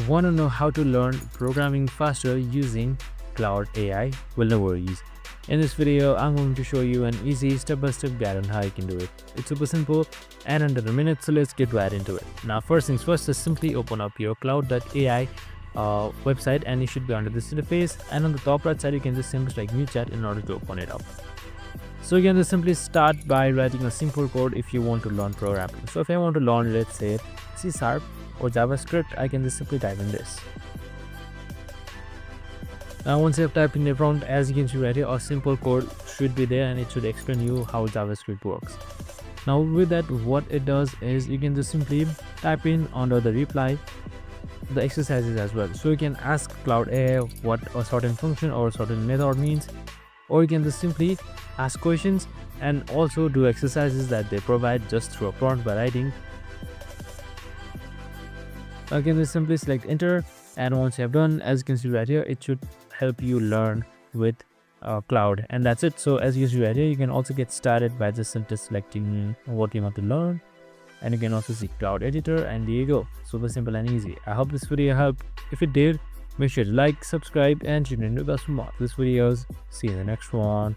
Want to know how to learn programming faster using Claude AI? Well, no worries. In this video, I'm going to show you an easy step-by-step guide on how you can do it. It's super simple and under a minute, so let's get right into it. Now, first things first, just simply open up your Claude AI website and it should be under this interface, and on the top right side, you can just simply select new chat in order to open it up. So you can just simply start by writing a simple code if you want to learn programming. So if I want to learn, let's say C# or JavaScript, I can just simply type in this. Now once you have typed in the prompt, as you can see right here, a simple code should be there and it should explain you how JavaScript works. Now with that, what it does is you can just simply type in under the reply the exercises as well. So you can ask Claude AI what a certain function or a certain method means, or you can just simply ask questions and also do exercises that they provide just through a prompt by writing. Again, just simply select enter, and once you have done, as you can see right here, it should help you learn with Claude, and that's it. So as you see right here, you can also get started by just simply selecting what you want to learn, and you can also see Claude editor, and there you go. Super simple and easy. I hope this video helped. If it did, make sure to like, subscribe, and tune in with us for more of these videos. See you in the next one.